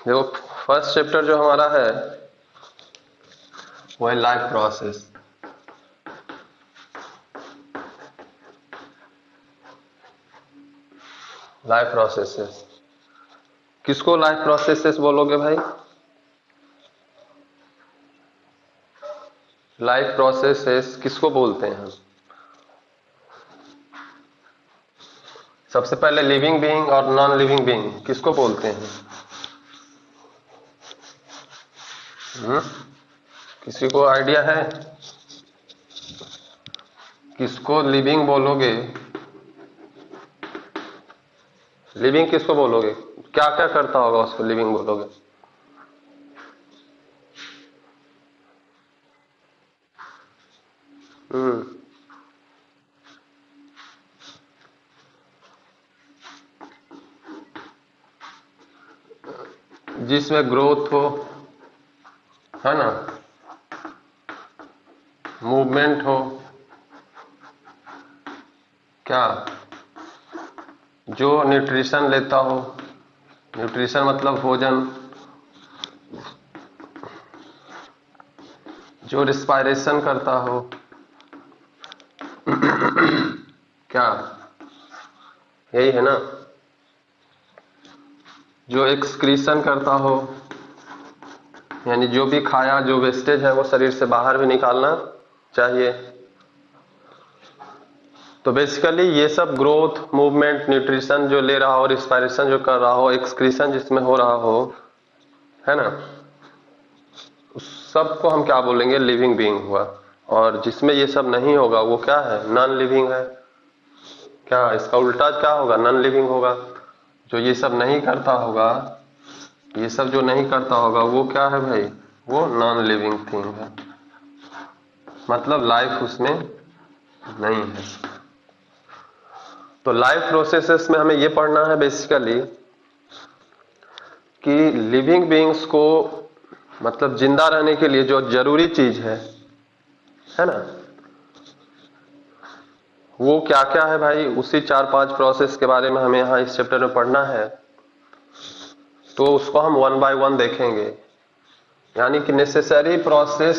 देखो, first chapter जो हमारा है वो है लाइफ प्रोसेस। लाइफ प्रोसेसेस, किसको लाइफ प्रोसेसेस बोलोगे भाई? लाइफ प्रोसेसेस किसको बोलते हैं हम? सबसे पहले लिविंग बीइंग और नॉन लिविंग बीइंग किसको बोलते हैं? किसी को आइडिया है किसको लिविंग बोलोगे? लिविंग किसको बोलोगे? क्या क्या करता होगा उसको लिविंग बोलोगे? हम्म जिसमें ग्रोथ हो, है ना, मूवमेंट हो, क्या, जो न्यूट्रिशन लेता हो, न्यूट्रिशन मतलब भोजन, जो रिस्पायरेशन करता हो, क्या, यही है ना, जो एक्सक्रीशन करता हो, यानी जो भी खाया जो वेस्टेज है वो शरीर से बाहर भी निकालना चाहिए। तो बेसिकली ये सब ग्रोथ, मूवमेंट, न्यूट्रिशन जो ले रहा हो, रिस्पायरेशन जो कर रहा हो, एक्सक्रीशन जिसमें हो रहा हो, है ना, उस सब को हम क्या बोलेंगे? लिविंग बीइंग हुआ। और जिसमें ये सब नहीं होगा वो क्या है? नॉन लिविंग है। क्या इसका उल्टा क्या होगा? नॉन लिविंग होगा। जो ये सब नहीं करता होगा, ये सब जो नहीं करता होगा वो क्या है भाई? वो नॉन लिविंग थिंग है, मतलब लाइफ उसमें नहीं है। तो लाइफ प्रोसेसेस में हमें ये पढ़ना है बेसिकली कि लिविंग बीइंग्स को, मतलब जिंदा रहने के लिए जो जरूरी चीज है ना, वो क्या क्या है भाई? उसी 4-5 प्रोसेस के बारे में हमें यहाँ इस चैप्टर में पढ़ना है। तो उसको हम वन बाय वन देखेंगे, यानी कि necessary process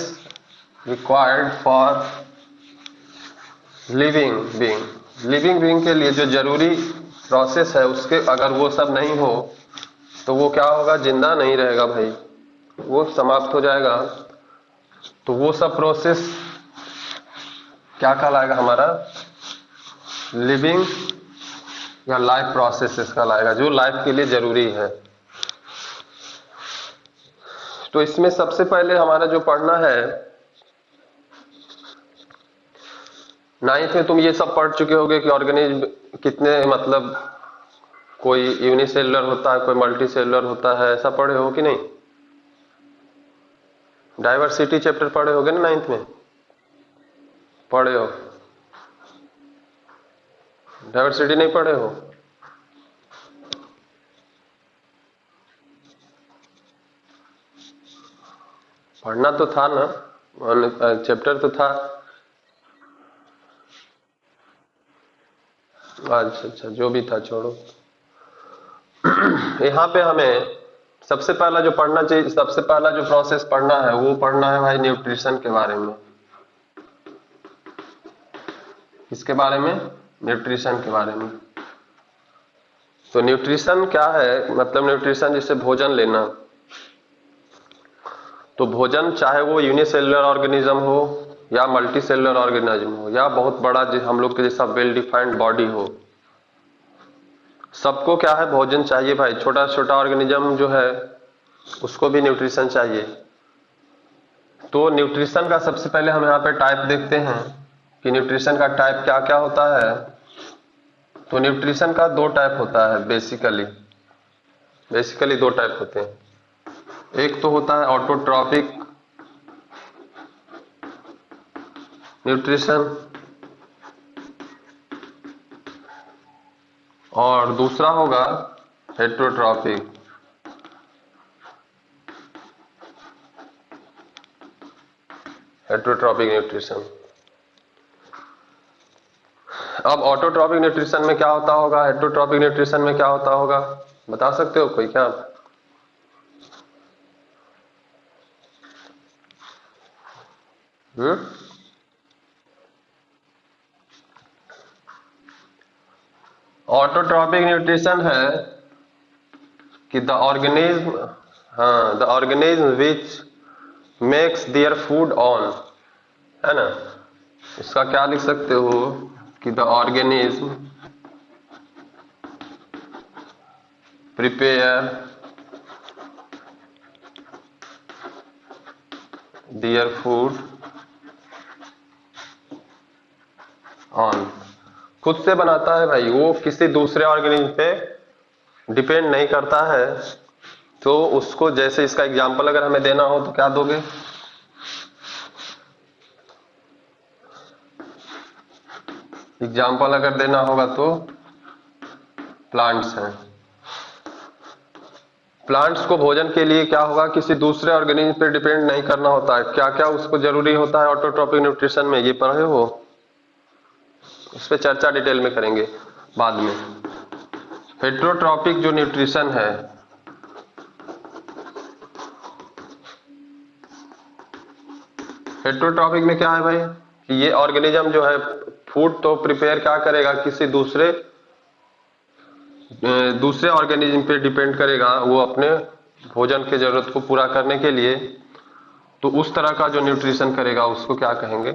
required for living being. Living being के लिए जो जरूरी प्रोसेस है, उसके अगर वो सब नहीं हो तो वो क्या होगा? जिंदा नहीं रहेगा भाई, वो समाप्त हो जाएगा। तो वो सब प्रोसेस क्या कहलाएगा हमारा? लिविंग या लाइफ प्रोसेसेस कहलाएगा, जो लाइफ के लिए जरूरी है। तो इसमें सबसे पहले हमारा जो पढ़ना है, नाइन्थ में तुम ये सब पढ़ चुके होगे कि ऑर्गेनिज्म कितने, मतलब कोई यूनिसेलुलर होता है, कोई मल्टी सेलुलर होता है, ऐसा पढ़े हो कि नहीं? डाइवर्सिटी चैप्टर पढ़े होगे ना नाइन्थ में? पढ़े हो? डाइवर्सिटी नहीं पढ़े हो? पढ़ना तो था ना, चैप्टर तो था। अच्छा अच्छा, जो भी था छोड़ो। यहाँ पे हमें सबसे पहला जो पढ़ना चाहिए, सबसे पहला जो प्रोसेस पढ़ना है वो पढ़ना है भाई न्यूट्रिशन के बारे में। किसके बारे में? न्यूट्रिशन के बारे में। तो न्यूट्रिशन क्या है? मतलब न्यूट्रिशन जैसे भोजन लेना। तो भोजन चाहे वो यूनिसेलुलर ऑर्गेनिज्म हो या मल्टी सेलुलर ऑर्गेनिज्म हो या बहुत बड़ा हम लोग के जैसा वेल डिफाइंड बॉडी हो, सबको क्या है? भोजन चाहिए भाई। छोटा छोटा ऑर्गेनिज्म जो है उसको भी न्यूट्रिशन चाहिए। तो न्यूट्रिशन का सबसे पहले हम यहाँ पे टाइप देखते हैं कि न्यूट्रिशन का टाइप क्या क्या होता है। तो न्यूट्रिशन का दो टाइप होता है बेसिकली। बेसिकली दो टाइप होते हैं। एक तो होता है ऑटोट्रॉपिक न्यूट्रिशन और दूसरा होगा हेट्रोट्रॉपिक। Heterotrophic nutrition. अब ऑटोट्रॉपिक न्यूट्रिशन में क्या होता होगा, हेट्रोट्रॉपिक न्यूट्रिशन में क्या होता होगा, बता सकते हो कोई क्या? ऑटोट्रॉपिक न्यूट्रिशन है कि द ऑर्गेनिज्म, हाँ, the organism which makes their food on, है ना। इसका क्या लिख सकते हो कि the organism prepare their food on, खुद से बनाता है भाई, वो किसी दूसरे ऑर्गेनिज्म पे डिपेंड नहीं करता है। तो उसको, जैसे इसका एग्जांपल अगर हमें देना हो तो क्या दोगे? एग्जाम्पल अगर देना होगा तो प्लांट्स हैं। प्लांट्स को भोजन के लिए क्या होगा, किसी दूसरे ऑर्गेनिज्म पे डिपेंड नहीं करना होता है। क्या क्या उसको जरूरी होता है ऑटोट्रॉपिक न्यूट्रिशन में, ये पढ़े हो? इस पे चर्चा डिटेल में करेंगे बाद में। हेट्रोट्रॉपिक जो न्यूट्रिशन है, हेट्रोट्रॉपिक में क्या है भाई कि ये ऑर्गेनिज्म जो है फूड तो प्रिपेयर क्या करेगा, किसी दूसरे ऑर्गेनिज्म पे डिपेंड करेगा वो अपने भोजन की जरूरत को पूरा करने के लिए। तो उस तरह का जो न्यूट्रिशन करेगा उसको क्या कहेंगे?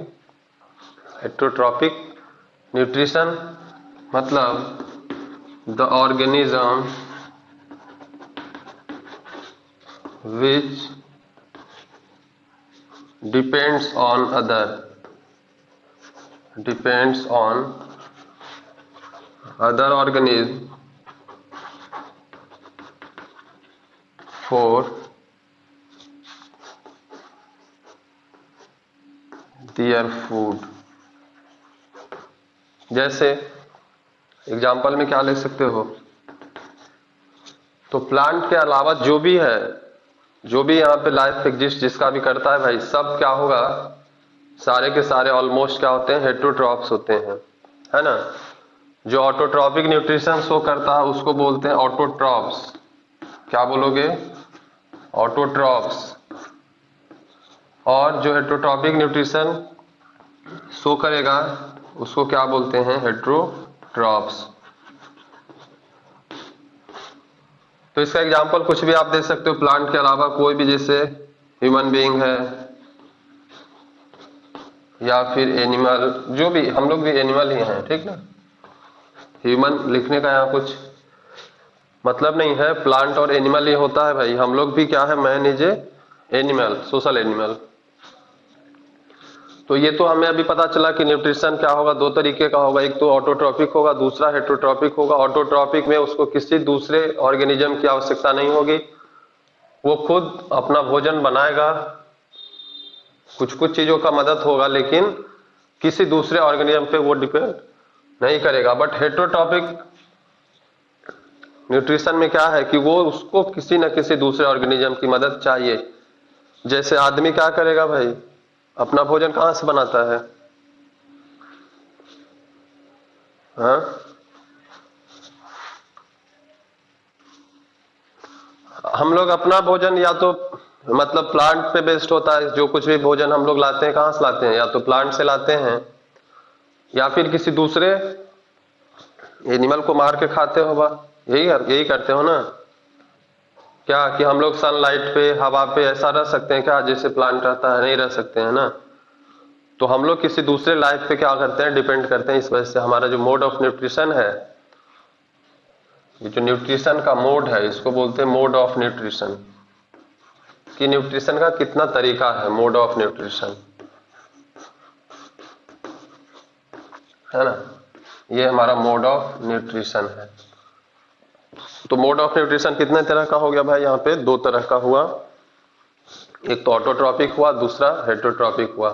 Heterotrophic nutrition. मतलब the organism which depends on other organism for their food। जैसे एग्जाम्पल में क्या ले सकते हो, तो प्लांट के अलावा जो भी है, जो भी यहाँ पे लाइफ एग्जिस्ट जिसका भी करता है भाई, सब क्या होगा, सारे के सारे ऑलमोस्ट क्या होते हैं, हेट्रोट्रॉप्स होते हैं, है ना। जो ऑटोट्रॉपिक न्यूट्रिशन शो करता है उसको बोलते हैं ऑटोट्रॉप्स। क्या बोलोगे? ऑटोट्रॉप्स। और जो हेट्रोट्रॉपिक न्यूट्रिशन शो करेगा उसको क्या बोलते हैं? हेट्रोट्रॉप्स। तो इसका एग्जांपल कुछ भी आप दे सकते हो प्लांट के अलावा, कोई भी, जैसे ह्यूमन बीइंग है या फिर एनिमल, जो भी, हम लोग भी एनिमल ही हैं, ठीक ना। ह्यूमन लिखने का यहाँ कुछ मतलब नहीं है, प्लांट और एनिमल ही होता है भाई। हम लोग भी क्या है, man is a animal, social animal. तो ये तो हमें अभी पता चला कि न्यूट्रिशन क्या होगा, दो तरीके का होगा, एक तो ऑटोट्रॉपिक होगा, दूसरा हेट्रोट्रॉपिक होगा। ऑटोट्रॉपिक में उसको किसी दूसरे ऑर्गेनिज्म की आवश्यकता नहीं होगी, वो खुद अपना भोजन बनाएगा, कुछ कुछ चीजों का मदद होगा, लेकिन किसी दूसरे ऑर्गेनिज्म पे वो डिपेंड नहीं करेगा। बट हेट्रोट्रॉपिक न्यूट्रिशन में क्या है कि वो उसको किसी न किसी दूसरे ऑर्गेनिज्म की मदद चाहिए। जैसे आदमी क्या करेगा भाई, अपना भोजन कहां से बनाता है? हाँ, हम लोग अपना भोजन या तो मतलब प्लांट पे बेस्ड होता है, जो कुछ भी भोजन हम लोग लाते हैं कहां से लाते हैं, या तो प्लांट से लाते हैं या फिर किसी दूसरे एनिमल को मार के खाते हो। बा यही यही करते हो ना क्या, कि हम लोग सनलाइट पे, हवा पे ऐसा रह सकते हैं क्या जैसे प्लांट रहता है? नहीं रह सकते हैं ना। तो हम लोग किसी दूसरे लाइफ पे क्या करते हैं, डिपेंड करते हैं। इस वजह से हमारा जो मोड ऑफ न्यूट्रिशन है, ये जो न्यूट्रिशन का मोड है, इसको बोलते हैं मोड ऑफ न्यूट्रिशन। कि न्यूट्रिशन का कितना तरीका है, मोड ऑफ न्यूट्रिशन, है ना। ये हमारा मोड ऑफ न्यूट्रिशन है। तो मोड ऑफ न्यूट्रिशन कितने तरह का हो गया भाई? यहाँ पे दो तरह का हुआ, एक तो ऑटोट्रॉपिक हुआ, दूसरा हेट्रोट्रॉपिक हुआ।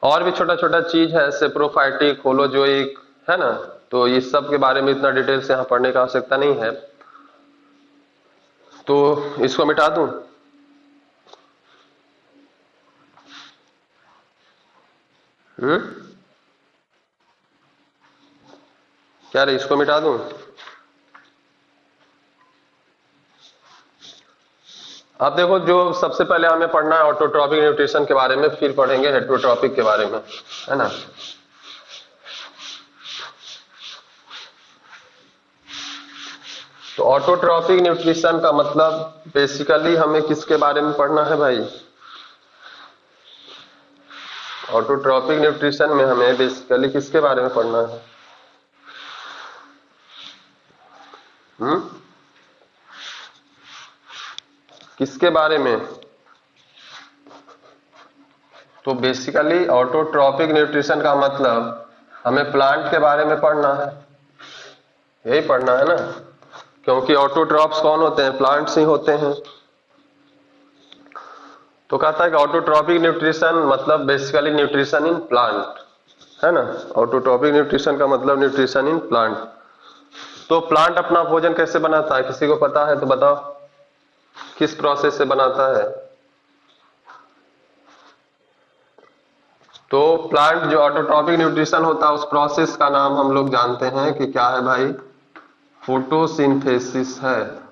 और भी छोटा छोटा चीज है, सेप्रोफाइटिक, होलोजोइक, है ना। तो इस सब के बारे में इतना डिटेल से यहाँ पढ़ने का आवश्यकता नहीं है, तो इसको मिटा दूं। क्या रे, इसको मिटा दूं? अब देखो, जो सबसे पहले हमें पढ़ना है ऑटोट्रॉपिक न्यूट्रिशन के बारे में, फिर पढ़ेंगे हेटरोट्रॉपिक के बारे में, है ना। तो ऑटोट्रॉपिक न्यूट्रिशन का मतलब बेसिकली हमें किसके बारे में पढ़ना है भाई? ऑटोट्रॉपिक न्यूट्रिशन में हमें बेसिकली किसके बारे में पढ़ना है? किसके बारे में? तो बेसिकली ऑटोट्रॉपिक न्यूट्रिशन का मतलब हमें प्लांट के बारे में पढ़ना है, यही पढ़ना है ना, क्योंकि ऑटोट्रॉप्स कौन होते हैं? प्लांट्स ही होते हैं। तो कहता है कि ऑटोट्रॉपिक न्यूट्रिशन मतलब बेसिकली न्यूट्रिशन इन प्लांट, है ना। ऑटोट्रॉपिक न्यूट्रिशन का मतलब न्यूट्रिशन इन प्लांट। तो प्लांट अपना भोजन कैसे बनाता है, किसी को पता है तो बताओ, किस प्रोसेस से बनाता है? तो प्लांट जो ऑटोट्रॉपिक न्यूट्रिशन होता है उस प्रोसेस का नाम हम लोग जानते हैं कि क्या है भाई? फोटोसिंथेसिस है।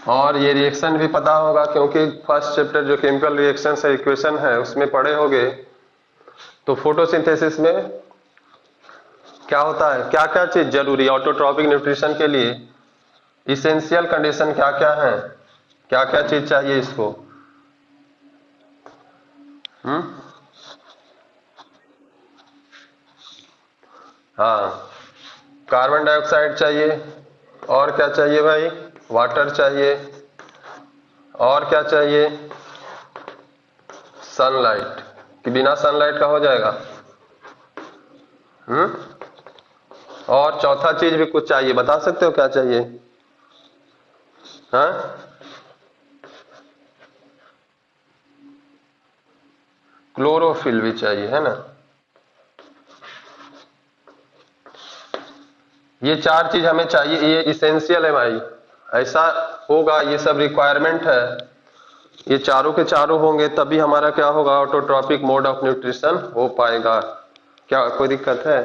और ये रिएक्शन भी पता होगा, क्योंकि फर्स्ट चैप्टर जो केमिकल रिएक्शन से इक्वेशन है उसमें पढ़े होंगे। तो फोटोसिंथेसिस में क्या होता है, क्या क्या चीज जरूरी है ऑटोट्रॉपिक न्यूट्रिशन के लिए? इसेंशियल कंडीशन क्या क्या है, क्या क्या चीज चाहिए इसको? हाँ, कार्बन डाइऑक्साइड चाहिए, और क्या चाहिए भाई? वाटर चाहिए, और क्या चाहिए? सनलाइट, कि बिना सनलाइट का हो जाएगा? और चौथा चीज भी कुछ चाहिए, बता सकते हो क्या चाहिए? हाँ, क्लोरोफिल भी चाहिए, है ना। ये चार चीज हमें चाहिए, ये इसेंशियल है भाई, ऐसा होगा, ये सब रिक्वायरमेंट है, ये चारों के चारों होंगे तभी हमारा क्या होगा? ऑटोट्रॉपिक मोड ऑफ न्यूट्रिशन हो पाएगा। क्या कोई दिक्कत है?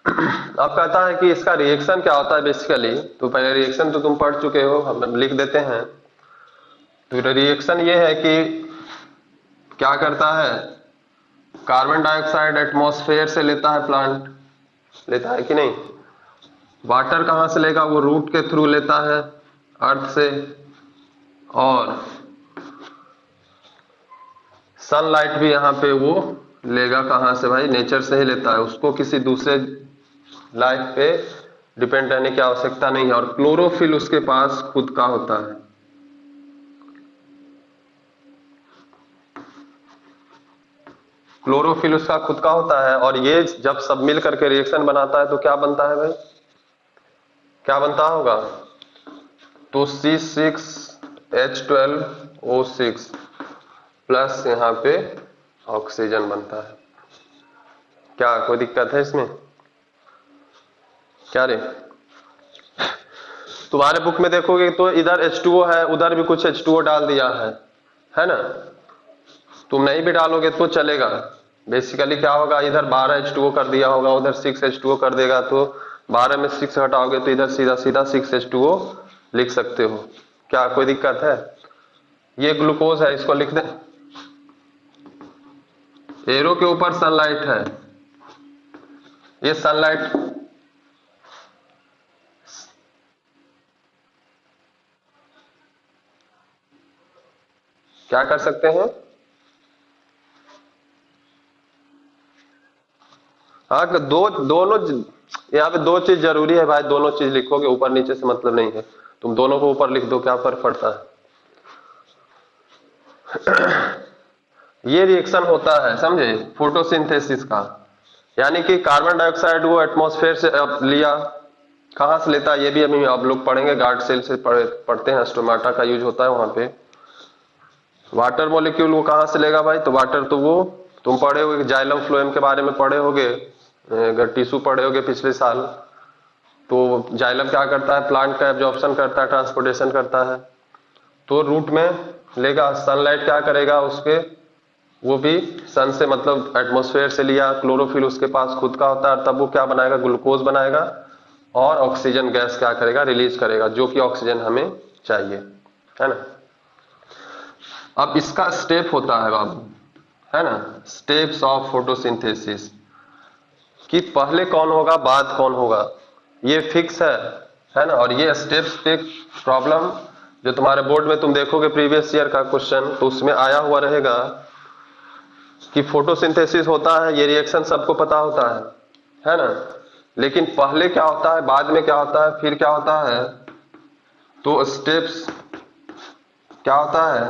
अब कहता है कि इसका रिएक्शन क्या होता है बेसिकली। तो पहले रिएक्शन तो तुम पढ़ चुके हो, हम लिख देते हैं। तो रिएक्शन ये है कि क्या करता है, कार्बन डाइऑक्साइड एटमॉस्फेयर से लेता है, प्लांट लेता है कि नहीं? वाटर कहां से लेगा? वो रूट के थ्रू लेता है, अर्थ से। और सनलाइट भी यहाँ पे वो लेगा कहां से भाई? नेचर से ही लेता है, उसको किसी दूसरे लाइफ पे डिपेंड रहने की आवश्यकता नहीं है। और क्लोरोफिल उसके पास खुद का होता है। क्लोरोफिल उसका खुद का होता है, और ये जब सब मिल करके रिएक्शन बनाता है तो क्या बनता है भाई? क्या बनता होगा? तो C6H12O6 प्लस यहाँ पे ऑक्सीजन बनता है। क्या कोई दिक्कत है इसमें? क्या रे, तुम्हारे बुक में देखोगे तो इधर H2O है, उधर भी कुछ H2O डाल दिया है ना। तुम नहीं भी डालोगे तो चलेगा। बेसिकली क्या होगा, इधर 12 H2O कर दिया होगा, उधर 6 H2O कर देगा, तो 12 में 6 हटाओगे तो इधर सीधा सीधा 6 H2O लिख सकते हो। क्या कोई दिक्कत है? ये ग्लूकोज है, इसको लिख दें। एरो के ऊपर सनलाइट है, ये सनलाइट क्या कर सकते हैं? हाँ, दोनों यहाँ पे दो चीज जरूरी है भाई, दोनों चीज लिखोगे, ऊपर नीचे से मतलब नहीं है। तुम दोनों को ऊपर लिख दो, क्या फर्क पड़ता है? ये रिएक्शन होता है, समझे, फोटोसिंथेसिस का। यानी कि कार्बन डाइऑक्साइड वो एटमॉस्फेयर से लिया, कहां से लेता है ये भी अभी आप लोग पढ़ेंगे, गार्ड सेल से पढ़ते हैं, स्टोमाटा का यूज होता है वहां पे। वाटर मॉलिक्यूल वो कहां से लेगा भाई? तो वाटर तो वो तुम पढ़े होगे, जाइलम फ्लोएम के बारे में पढ़े होगे, अगर टिश्यू पढ़े होगे पिछले साल। तो जाइलम क्या करता है? प्लांट का एब्जॉर्प्शन करता है, ट्रांसपोर्टेशन करता है। तो रूट में लेगा, सनलाइट क्या करेगा उसके, वो भी सन से मतलब एटमॉस्फेयर से लिया, क्लोरोफिल उसके पास खुद का होता है, तब वो क्या बनाएगा? ग्लूकोज बनाएगा। और ऑक्सीजन गैस क्या करेगा, रिलीज करेगा, जो कि ऑक्सीजन हमें चाहिए, है ना। अब इसका स्टेप होता है बाबू, है ना, स्टेप्स ऑफ फोटोसिंथेसिस, कि पहले कौन होगा बाद कौन होगा, ये फिक्स है ना। और ये स्टेप्स पे प्रॉब्लम जो तुम्हारे बोर्ड में तुम देखोगे प्रीवियस ईयर का क्वेश्चन, तो उसमें आया हुआ रहेगा कि फोटोसिंथेसिस होता है, ये रिएक्शन सबको पता होता है ना, लेकिन पहले क्या होता है, बाद में क्या होता है, फिर क्या होता है, तो स्टेप्स क्या होता है।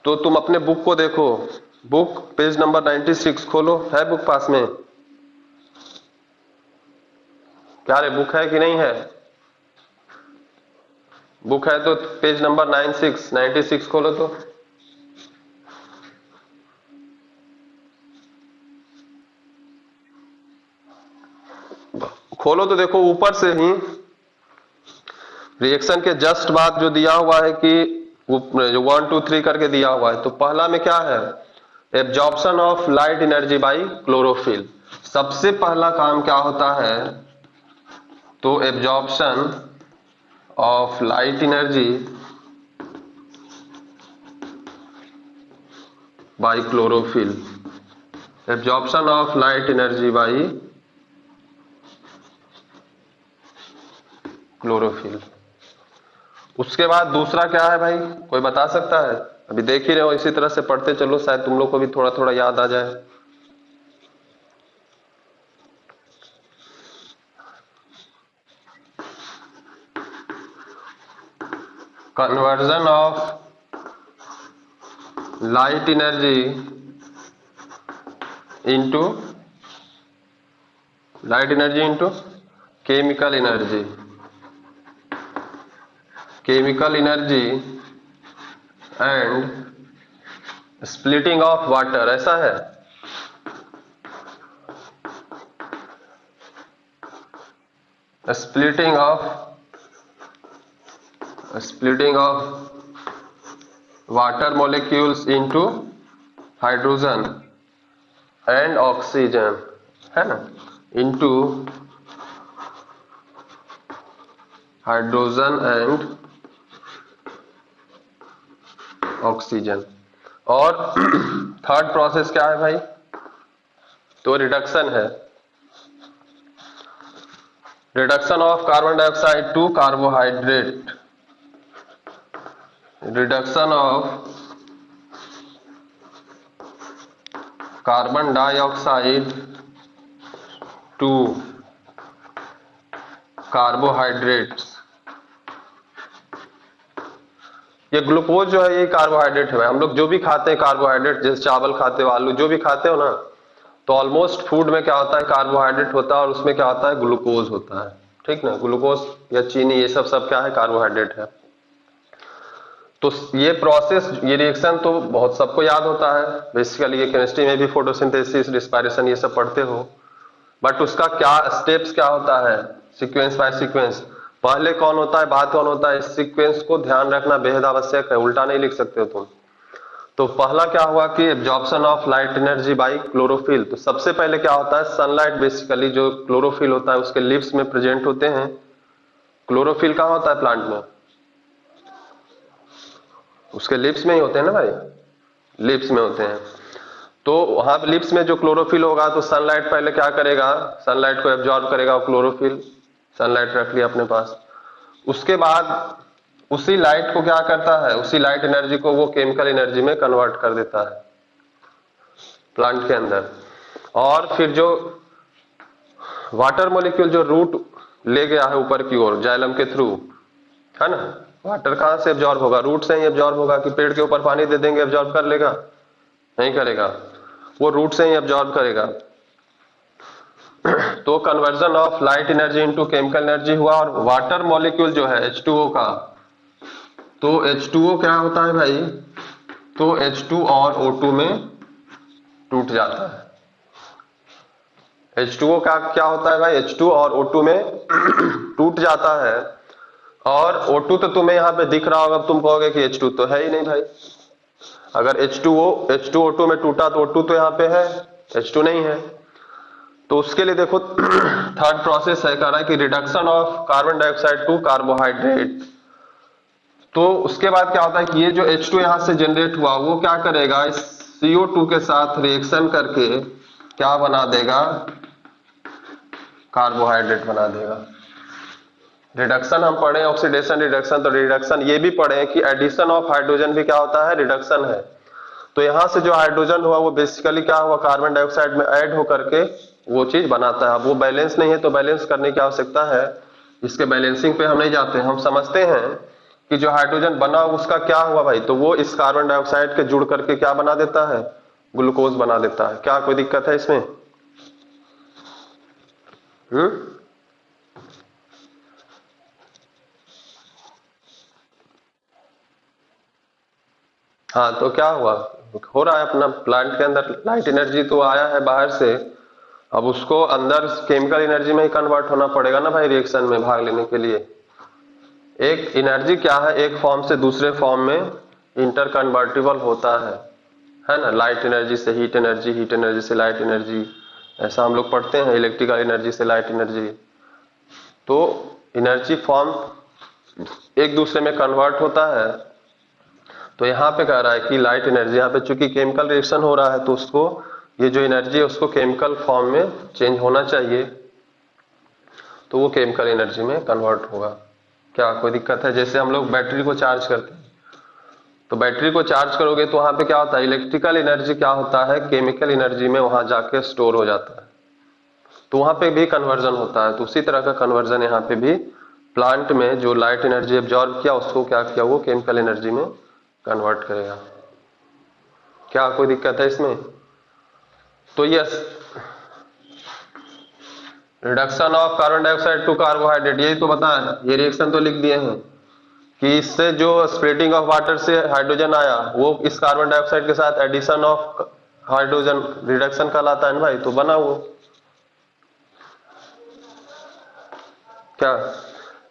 तो तुम अपने बुक को देखो, बुक पेज नंबर 96 खोलो, है बुक पास में, क्या रे बुक है कि नहीं है, बुक है तो पेज नंबर 96 खोलो तो। खोलो तो देखो ऊपर से ही रिएक्शन के जस्ट बाद जो दिया हुआ है कि वो जो 1 2 3 करके दिया हुआ है, तो पहला में क्या है, absorption of light energy by chlorophyll. सबसे पहला काम क्या होता है, तो absorption of light energy by chlorophyll, absorption of light energy by chlorophyll. उसके बाद दूसरा क्या है भाई, कोई बता सकता है, अभी देख ही रहे हो, इसी तरह से पढ़ते चलो, शायद तुम लोग को भी थोड़ा थोड़ा याद आ जाए। Conversion of light energy into chemical energy, chemical energy and splitting of water, ऐसा है। Splitting of water molecules into hydrogen and oxygen, है ना, इनटू हाइड्रोजन एंड ऑक्सीजन। और थर्ड प्रोसेस क्या है भाई, तो रिडक्शन है, reduction of carbon dioxide to carbohydrate, reduction of carbon dioxide to carbohydrates. ये ग्लूकोज जो है ये कार्बोहाइड्रेट है, हम लोग जो भी खाते हैं कार्बोहाइड्रेट, जैसे चावल खाते हो, आलू जो भी खाते हो ना, तो ऑलमोस्ट फूड में क्या होता है, कार्बोहाइड्रेट होता है, और उसमें क्या होता है, ग्लूकोज होता है, ठीक ना, ग्लूकोज या चीनी ये सब क्या है, कार्बोहाइड्रेट है। तो ये प्रोसेस, ये रिएक्शन तो बहुत सबको याद होता है, बेसिकली ये केमिस्ट्री में भी फोटोसिंथेसिस, रिस्पायरेशन ये सब पढ़ते हो, बट उसका क्या स्टेप्स क्या होता है, सीक्वेंस बाय सीक्वेंस, पहले कौन होता है बाद कौन होता है, इस सीक्वेंस को ध्यान रखना बेहद आवश्यक है, उल्टा नहीं लिख सकते हो तुम। तो पहला क्या हुआ कि absorption of light energy by chlorophyll. तो सबसे पहले क्या होता है, सनलाइट बेसिकली जो क्लोरोफिल होता है उसके लिप्स में प्रेजेंट होते हैं। क्लोरोफिल कहाँ होता है प्लांट में, उसके लिप्स में ही होते हैं ना भाई, लिप्स में होते हैं। तो वहां पे लिप्स में जो क्लोरोफिल होगा, तो सनलाइट पहले क्या करेगा, सनलाइट को एब्जॉर्ब करेगा क्लोरोफिल, सनलाइट रख लिया अपने पास। उसके बाद उसी लाइट को क्या करता है, उसी लाइट एनर्जी को वो केमिकल एनर्जी में कन्वर्ट कर देता है प्लांट के अंदर। और फिर जो वाटर मॉलिक्यूल जो रूट ले गया है ऊपर की ओर जाइलम के थ्रू, है ना, वाटर कहां से एब्जॉर्ब होगा, रूट से ही एब्जॉर्ब होगा, कि पेड़ के ऊपर पानी दे देंगे एब्जॉर्ब कर लेगा, नहीं करेगा, वो रूट से ही एब्जॉर्ब करेगा। तो conversion of light energy into chemical energy हुआ। और वाटर मॉलिक्यूल जो है H2O का, तो H2O क्या होता है भाई, तो H2 और O2 में टूट जाता है। H2O का क्या होता है भाई, H2 और O2 में टूट जाता है। और O2 तो तुम्हें यहाँ पे दिख रहा होगा, तुम कहोगे कि H2 तो है ही नहीं भाई, अगर H2O H2O2 में टूटा तो O2 तो यहाँ पे है, H2 नहीं है। तो उसके लिए देखो थर्ड प्रोसेस है, कह रहा है कि reduction of carbon dioxide to carbohydrate. तो उसके बाद क्या होता है कि ये जो H2 यहां से जनरेट हुआ वो क्या करेगा, इस CO2 के साथ रिएक्शन करके क्या बना देगा, कार्बोहाइड्रेट बना देगा। रिडक्शन हम पढ़े ऑक्सीडेशन रिडक्शन, तो रिडक्शन ये भी पढ़े कि एडिशन ऑफ हाइड्रोजन भी क्या होता है, रिडक्शन है। तो यहां से जो हाइड्रोजन हुआ वो बेसिकली क्या हुआ, कार्बन डाइऑक्साइड में ऐड होकर के वो चीज बनाता है। अब वो बैलेंस नहीं है तो बैलेंस करने की आवश्यकता है, इसके बैलेंसिंग पे हम नहीं जाते हैं। हम समझते हैं कि जो हाइड्रोजन बना उसका क्या हुआ भाई, तो वो इस कार्बन डाइऑक्साइड के जुड़ करके क्या बना देता है, ग्लूकोज बना देता है। क्या कोई दिक्कत है इसमें? हम्म। हाँ तो क्या हुआ, हो रहा है अपना प्लांट के अंदर लाइट एनर्जी तो आया है बाहर से, अब उसको अंदर केमिकल एनर्जी में ही कन्वर्ट होना पड़ेगा ना भाई, रिएक्शन में भाग लेने के लिए। एक एनर्जी क्या है, एक फॉर्म से दूसरे फॉर्म में इंटर कन्वर्टिबल होता है ना। लाइट एनर्जी से हीट एनर्जी, हीट एनर्जी से लाइट एनर्जी, ऐसा हम लोग पढ़ते हैं, इलेक्ट्रिकल एनर्जी से लाइट एनर्जी। तो एनर्जी फॉर्म एक दूसरे में कन्वर्ट होता है। तो यहाँ पे कह रहा है कि लाइट एनर्जी, यहाँ पे चूंकि केमिकल रिएक्शन हो रहा है तो उसको ये जो एनर्जी है उसको केमिकल फॉर्म में चेंज होना चाहिए, तो वो केमिकल एनर्जी में कन्वर्ट होगा। क्या कोई दिक्कत है? जैसे हम लोग बैटरी को चार्ज करते हैं, तो बैटरी को चार्ज करोगे तो वहां पे क्या होता है, इलेक्ट्रिकल एनर्जी क्या होता है, केमिकल एनर्जी में वहां जाके स्टोर हो जाता है, तो वहां पे भी कन्वर्जन होता है। तो उसी तरह का कन्वर्जन यहाँ पे भी प्लांट में जो लाइट एनर्जी एब्जॉर्ब किया उसको क्या किया, वो केमिकल एनर्जी में कन्वर्ट करेगा। क्या कोई दिक्कत है इसमें? तो yes, reduction of carbon dioxide to carbohydrate, यही तो बताया, ये रिएक्शन तो लिख दिए हैं कि इससे जो स्प्लिटिंग ऑफ वाटर से हाइड्रोजन आया वो इस कार्बन डाइऑक्साइड के साथ एडिशन ऑफ हाइड्रोजन रिडक्शन कहलाता है ना भाई, तो बना वो। क्या,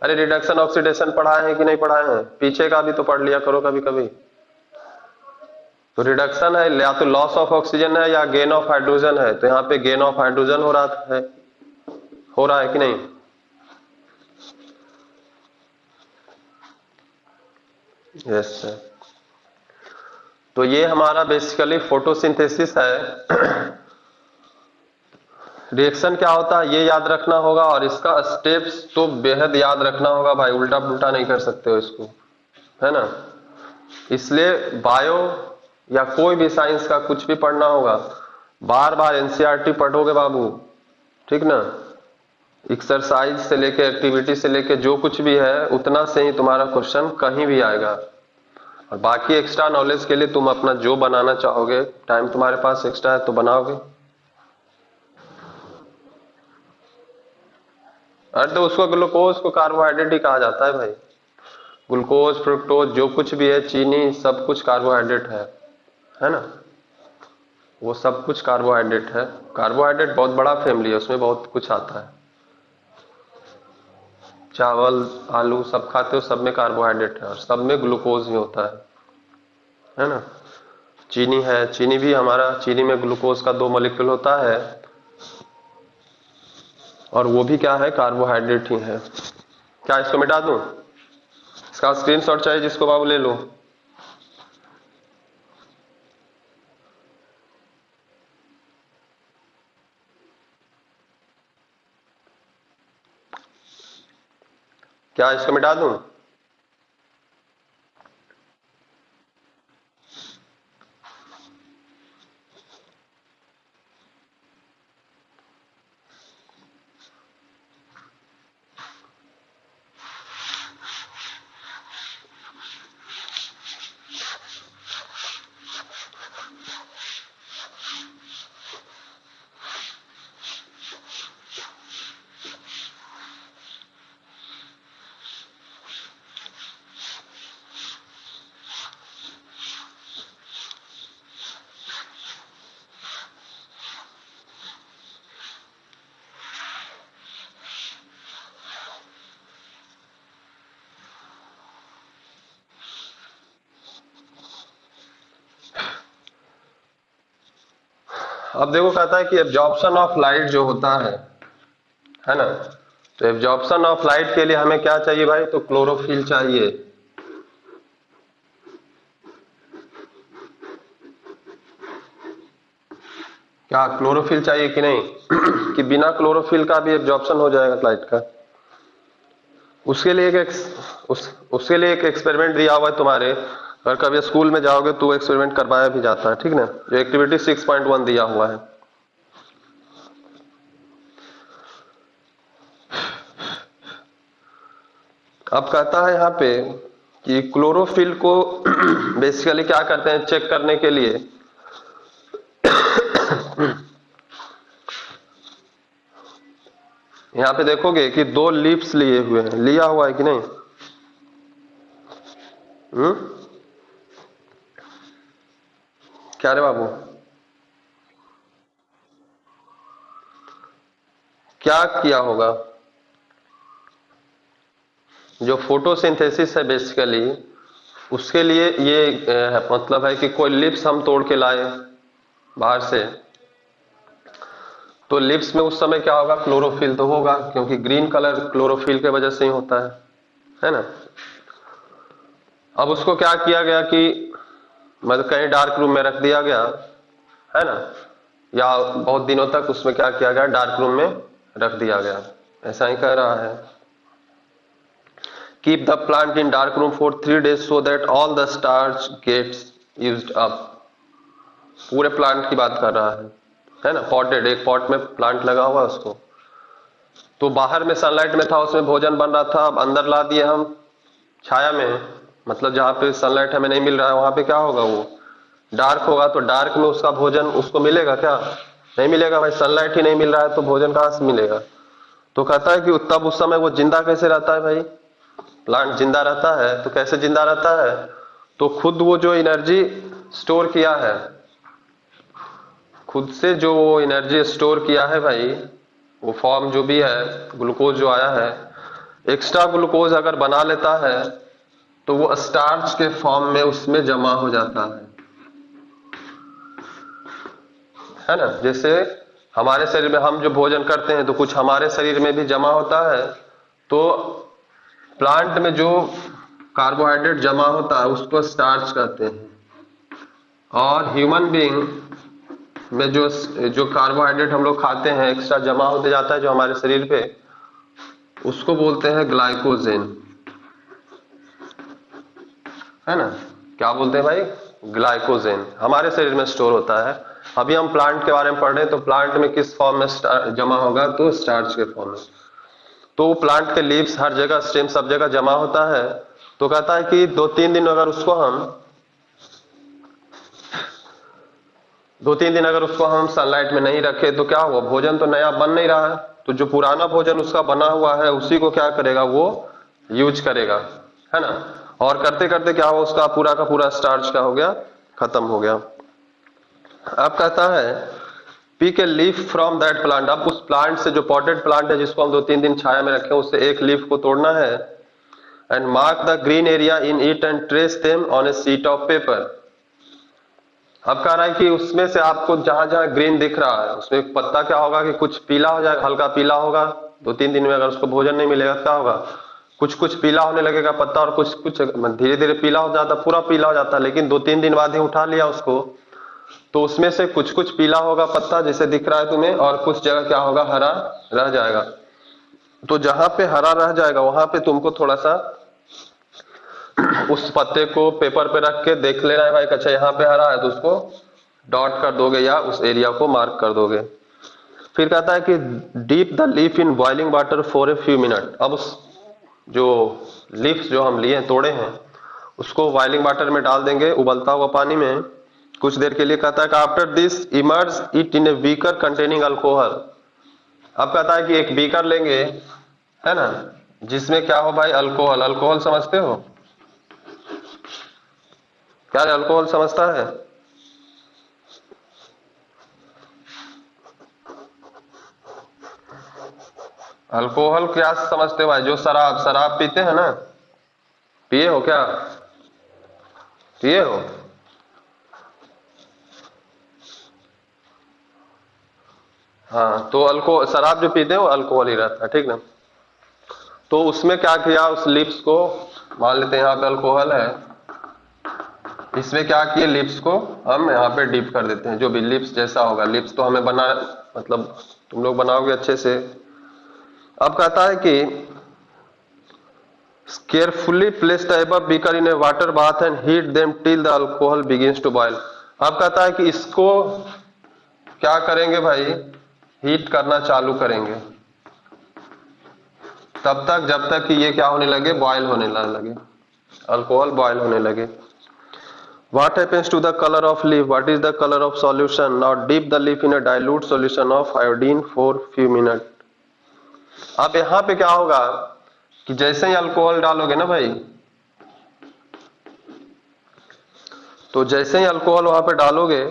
अरे रिडक्शन ऑक्सीडेशन पढ़ाए हैं कि नहीं पढ़ाए हैं? पीछे का भी तो पढ़ लिया करो कभी कभी। तो रिडक्शन है या तो लॉस ऑफ ऑक्सीजन है या गेन ऑफ हाइड्रोजन है, तो यहाँ पे गेन ऑफ हाइड्रोजन हो रहा है कि नहीं? Yes sir. तो ये हमारा बेसिकली फोटोसिंथेसिस है। रिएक्शन क्या होता है ये याद रखना होगा, और इसका स्टेप्स तो बेहद याद रखना होगा भाई, उल्टा पुल्टा नहीं कर सकते हो इसको, है ना। इसलिए बायो या कोई भी साइंस का कुछ भी पढ़ना होगा, बार बार एनसीईआरटी पढ़ोगे बाबू, ठीक ना। एक्सरसाइज से लेके एक्टिविटी से लेके जो कुछ भी है उतना से ही तुम्हारा क्वेश्चन कहीं भी आएगा। और बाकी एक्स्ट्रा नॉलेज के लिए तुम अपना जो बनाना चाहोगे, टाइम तुम्हारे पास एक्स्ट्रा है तो बनाओगे। अरे तो उसको ग्लूकोज को कार्बोहाइड्रेट ही कहा जाता है भाई। ग्लूकोज फ्रुक्टोज जो कुछ भी है, चीनी, सब कुछ कार्बोहाइड्रेट है ना। वो सब कुछ कार्बोहाइड्रेट है। कार्बोहाइड्रेट बहुत बड़ा फैमिली है, उसमें बहुत कुछ आता है। चावल आलू सब खाते हो, सब में कार्बोहाइड्रेट है और सब में ग्लूकोज भी होता है ना। चीनी है, चीनी भी हमारा, चीनी में ग्लूकोज का 2 मॉलिक्यूल होता है और वो भी क्या है, कार्बोहाइड्रेट ही है। क्या इसको मिटा दूं? इसका स्क्रीनशॉट चाहिए जिसको बाबू ले लो। क्या इसको मिटा दूं? अब देखो कहता है कि एब्जॉर्प्शन ऑफ लाइट जो होता है ना, तो एब्जॉर्प्शन ऑफ लाइट के लिए हमें क्या चाहिए भाई, तो क्लोरोफिल चाहिए। क्या क्लोरोफिल चाहिए कि नहीं कि बिना क्लोरोफिल का भी एब्जॉर्प्शन हो जाएगा लाइट का? उसके लिए उसके लिए एक एक्सपेरिमेंट दिया हुआ है तुम्हारे, अगर कभी स्कूल में जाओगे तो एक्सपेरिमेंट करवाया भी जाता है, ठीक ना, जो एक्टिविटी 6.1 दिया हुआ है। अब कहता है यहाँ पे कि क्लोरोफिल को बेसिकली क्या करते हैं चेक करने के लिए, यहाँ पे देखोगे कि दो लीव्स लिए हुए हैं, लिया हुआ है कि नहीं? क्या रे बाबू, क्या किया होगा? जो फोटोसिंथेसिस है बेसिकली, उसके लिए ये मतलब है कि कोई लिप्स हम तोड़ के लाए बाहर से, तो लिप्स में उस समय क्या होगा, क्लोरोफिल तो होगा, क्योंकि ग्रीन कलर क्लोरोफिल के वजह से ही होता है ना। अब उसको क्या किया गया कि मतलब कहीं डार्क रूम में रख दिया गया, है ना, या बहुत दिनों तक उसमें क्या किया गया, डार्क रूम में रख दिया गया, ऐसा ही कह रहा है। Keep the plant in dark room for 3 days so that all the starch gets used up. पूरे प्लांट की बात कर रहा है ना, पॉटेड, एक पॉट में प्लांट लगा हुआ उसको, तो बाहर में सनलाइट में था, उसमें भोजन बन रहा था, अब अंदर ला दिए हम छाया में, मतलब जहाँ पे सनलाइट हमें नहीं मिल रहा है वहां पे क्या होगा, वो डार्क होगा, तो डार्क में उसका भोजन उसको मिलेगा क्या? नहीं मिलेगा भाई, सनलाइट ही नहीं मिल रहा है तो भोजन कहाँ से मिलेगा? तो कहता है कि तब उस समय वो जिंदा कैसे रहता है भाई, प्लांट जिंदा रहता है तो कैसे जिंदा रहता है, तो खुद वो जो एनर्जी स्टोर किया है, खुद से जो वो एनर्जी स्टोर किया है भाई, वो फॉर्म जो भी है, ग्लूकोज जो आया है, एक्स्ट्रा ग्लूकोज अगर बना लेता है तो वो स्टार्च के फॉर्म में उसमें जमा हो जाता है ना। जैसे हमारे शरीर में हम जो भोजन करते हैं तो कुछ हमारे शरीर में भी जमा होता है, तो प्लांट में जो कार्बोहाइड्रेट जमा होता है उसको स्टार्च कहते हैं, और ह्यूमन बीइंग में जो जो कार्बोहाइड्रेट हम लोग खाते हैं एक्स्ट्रा जमा होते जाता है जो हमारे शरीर पे, उसको बोलते हैं ग्लाइकोजेन, है ना। क्या बोलते हैं भाई, ग्लाइकोजेन हमारे शरीर में स्टोर होता है। अभी हम प्लांट के बारे में पढ़ रहे हैं, तो प्लांट में किस फॉर्म में जमा होगा, तो स्टार्च के फॉर्म में। तो प्लांट के लीव्स हर जगह, स्टेम सब जगह जमा होता है। तो कहता है कि 2-3 दिन अगर उसको हम 2-3 दिन अगर उसको हम सनलाइट में नहीं रखे तो क्या हुआ, भोजन तो नया बन नहीं रहा है, तो जो पुराना भोजन उसका बना हुआ है उसी को क्या करेगा, वो यूज करेगा, है ना। और करते करते क्या हुआ, उसका पूरा का पूरा स्टार्च क्या हो गया, खत्म हो गया। अब कहता है pick a leaf from that plant, अब उस प्लांट से, जो पॉटेड प्लांट है जिसको हम 2-3 दिन छाया में रखे, उससे एक लीफ को तोड़ना है, and mark the green area in it and trace them on A sheet of paper. अब कह रहा है कि उसमें से आपको जहां जहां ग्रीन दिख रहा है उसमें पत्ता क्या होगा कि कुछ पीला हो जाएगा, हल्का पीला होगा। 2-3 दिन में अगर उसको भोजन नहीं मिलेगा तो क्या होगा, कुछ कुछ पीला होने लगेगा पत्ता, और कुछ कुछ धीरे धीरे पीला हो जाता, पूरा पीला हो जाता है, लेकिन 2-3 दिन बाद ही उठा लिया उसको, तो उसमें से कुछ कुछ पीला होगा पत्ता जैसे दिख रहा है तुम्हें, और कुछ जगह क्या होगा, हरा रह जाएगा। तो जहां पे हरा रह जाएगा वहां पे तुमको थोड़ा सा उस पत्ते को पेपर पे रख के देख लेना है भाई, अच्छा यहाँ पे हरा है, तो उसको डॉट कर दोगे या उस एरिया को मार्क कर दोगे। फिर कहता है कि deep the leaf in boiling water for a few minute. अब उस जो लीफ जो हम लिए तोड़े हैं उसको बॉइलिंग वाटर में डाल देंगे, उबलता हुआ पानी में कुछ देर के लिए। कहता है कि after this emerge it in a beaker containing alcohol. अब कहता है कि एक बीकर लेंगे, है ना, जिसमें क्या हो भाई, अल्कोहल। अल्कोहल समझते हो क्या, अल्कोहल समझता है? अल्कोहल क्या समझते हो भाई, जो शराब शराब पीते हैं ना, पिए हो क्या, पिए हो? हाँ, तो अल्कोहल, शराब जो पीते हैं वो अल्कोहल ही रहता है, ठीक ना। तो उसमें क्या किया, उस लिप्स को, मान लेते हैं यहाँ पे अल्कोहल है, इसमें क्या किए, लिप्स को हम यहाँ पे डीप कर देते हैं, जो भी लिप्स जैसा होगा, लिप्स तो हमें बना, मतलब तुम लोग बनाओगे अच्छे से। अब कहता है कि carefully place the above beaker in a water bath and heat them till the alcohol begins to boil। अब कहता है कि इसको क्या करेंगे भाई, हीट करना चालू करेंगे तब तक जब तक कि ये क्या होने लगे, बॉयल होने लगे, अल्कोहल बॉयल होने लगे। What happens to the color of leaf? What is the color of solution? Now dip the leaf in a dilute solution of iodine for few minutes। अब यहाँ पे क्या होगा कि जैसे ही अल्कोहल डालोगे ना भाई, तो जैसे ही अल्कोहल वहां पे डालोगे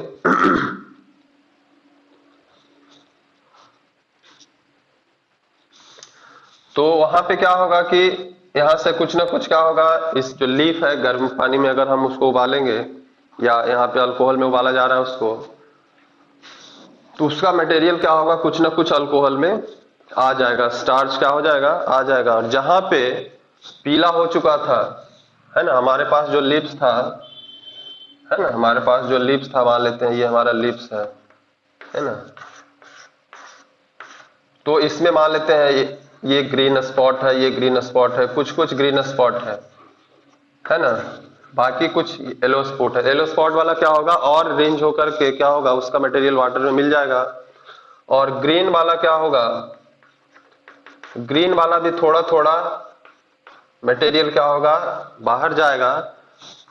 तो वहां पे क्या होगा कि यहां से कुछ ना कुछ क्या होगा, इस जो लीफ है गर्म पानी में अगर हम उसको उबालेंगे, या यहाँ पे अल्कोहल में उबाला जा रहा है उसको, तो उसका मटेरियल क्या होगा, कुछ ना कुछ अल्कोहल में आ जाएगा, स्टार्च क्या हो जाएगा, आ जाएगा। और जहां पे पीला हो चुका था, है ना, हमारे पास जो लिप्स था, है ना, हमारे पास जो लिप्स था, मान लेते हैं ये हमारा लिप्स है ना, तो इसमें मान लेते हैं ये ग्रीन स्पॉट है, ये ग्रीन स्पॉट है, कुछ कुछ ग्रीन स्पॉट है ना, बाकी कुछ येलो स्पॉट है। येलो स्पॉट वाला क्या होगा, और रेंज होकर के क्या होगा, उसका मटेरियल वाटर में मिल जाएगा। और ग्रीन वाला क्या होगा, ग्रीन वाला भी थोड़ा थोड़ा मटेरियल क्या होगा, बाहर जाएगा,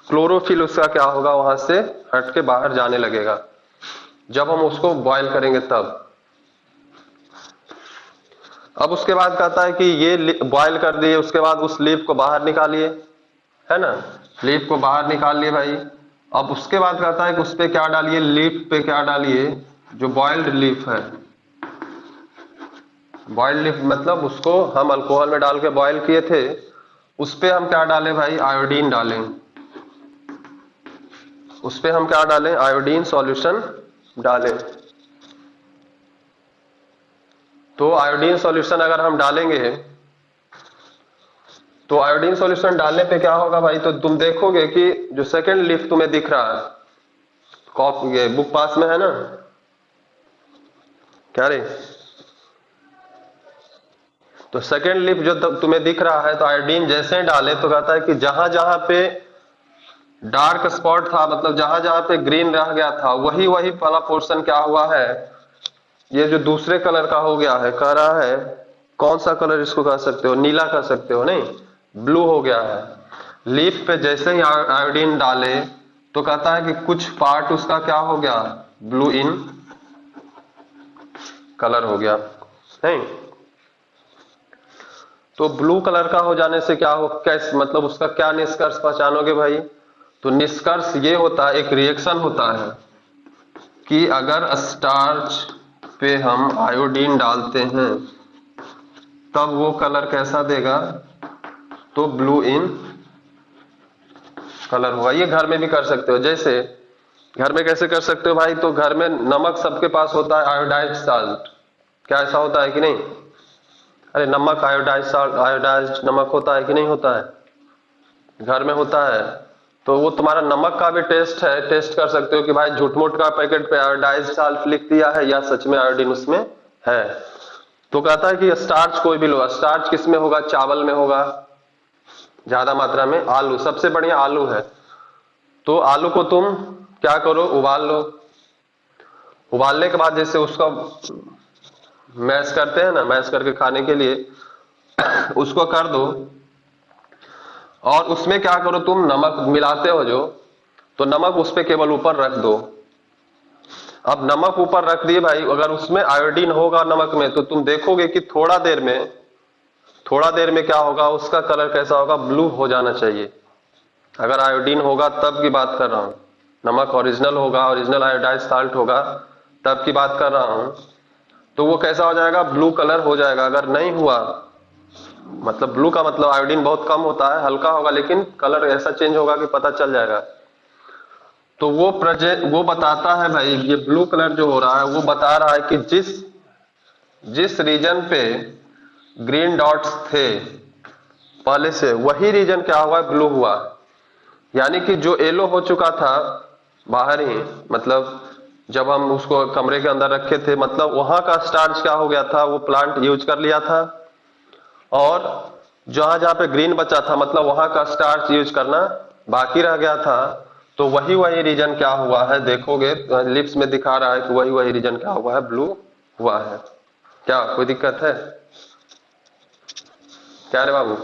क्लोरोफिल उसका क्या होगा, वहां से हट के बाहर जाने लगेगा जब हम उसको बॉयल करेंगे तब। अब उसके बाद कहता है कि ये बॉयल कर दिए, उसके बाद उस लीफ को बाहर निकालिए, है ना, लीफ को बाहर निकाल लिए भाई। अब उसके बाद कहता है कि उस पे क्या डालिए, लीफ पे क्या डालिए, जो बॉइल्ड लीफ है, बॉइल्ड लीफ मतलब उसको हम अल्कोहल में डाल के बॉयल किए थे, उस पे हम क्या डालें भाई, आयोडीन डालें, उस पे हम क्या डालें, आयोडीन सॉल्यूशन डालें। तो आयोडीन सॉल्यूशन अगर हम डालेंगे, तो आयोडीन सॉल्यूशन डालने पे क्या होगा भाई, तो तुम देखोगे कि जो सेकंड लीफ तुम्हें दिख रहा है, ये बुक पास में है ना, क्या रे, तो सेकंड लीफ जो तुम्हें दिख रहा है, तो आयोडीन जैसे ही डाले तो कहता है कि जहां जहां पे डार्क स्पॉट था, मतलब जहां जहां पे ग्रीन रह गया था, वही वही वाला पोर्शन क्या हुआ है, ये जो दूसरे कलर का हो गया है, कह रहा है कौन सा कलर इसको कह सकते हो, नीला कह सकते हो, नहीं, ब्लू हो गया है। लीफ पे जैसे ही आयोडीन डाले तो कहता है कि कुछ पार्ट उसका क्या हो गया, ब्लू इन कलर हो गया, नहीं। तो ब्लू कलर का हो जाने से क्या हो, कैसे, मतलब उसका क्या निष्कर्ष पहचानोगे भाई, तो निष्कर्ष ये होता है, एक रिएक्शन होता है कि अगर स्टार्च पे हम आयोडीन डालते हैं तब वो कलर कैसा देगा, तो ब्लू इन कलर होगा। ये घर में भी कर सकते हो, जैसे घर में कैसे कर सकते हो भाई, तो घर में नमक सबके पास होता है, आयोडाइज्ड साल्ट, क्या ऐसा होता है कि नहीं, अरे नमक, आयोडाइज्ड साल्ट, आयोडाइज्ड नमक होता है कि नहीं होता है, घर में होता है। तो वो तुम्हारा नमक का भी टेस्ट है, टेस्ट कर सकते हो कि भाई झूठ-मूठ का पैकेट पे आयोडाइज्ड साल्ट लिख दिया है या सच में आयोडीन उसमें है। तो कहता है कि स्टार्च कोई भी लो, स्टार्च किस में होगा, चावल में होगा ज्यादा मात्रा में, आलू सबसे बढ़िया आलू है, तो आलू को तुम क्या करो, उबाल लो, उबालने के बाद जैसे उसका मैश करते हैं ना, मैश करके खाने के लिए उसको कर दो, और उसमें क्या करो, तुम नमक मिलाते हो जो, तो नमक उस पे केवल ऊपर रख दो। अब नमक ऊपर रख दिए भाई, अगर उसमें आयोडीन होगा नमक में, तो तुम देखोगे कि थोड़ा देर में क्या होगा, उसका कलर कैसा होगा, ब्लू हो जाना चाहिए। अगर आयोडीन होगा तब की बात कर रहा हूं, नमक ओरिजिनल होगा, ओरिजिनल आयोडाइज्ड साल्ट होगा तब की बात कर रहा हूं, तो वो कैसा हो जाएगा, ब्लू कलर हो जाएगा। अगर नहीं हुआ, मतलब ब्लू का मतलब आयोडीन बहुत कम होता है, हल्का होगा, लेकिन कलर ऐसा चेंज होगा कि पता चल जाएगा। तो वो बताता है भाई, ये ब्लू कलर जो हो रहा है वो बता रहा है कि जिस जिस रीजन पे ग्रीन डॉट्स थे पहले से, वही रीजन क्या हुआ, ब्लू हुआ। यानी कि जो येलो हो चुका था बाहर ही, मतलब जब हम उसको कमरे के अंदर रखे थे, मतलब वहां का स्टार्च क्या हो गया था, वो प्लांट यूज कर लिया था। और जहां जहां पे ग्रीन बचा था, मतलब वहां का स्टार्च यूज करना बाकी रह गया था। तो वही वही रीजन क्या हुआ है, देखोगे लिप्स में दिखा रहा है कि वही वही रीजन क्या हुआ है, ब्लू हुआ है। क्या कोई दिक्कत है क्या रे बाबू?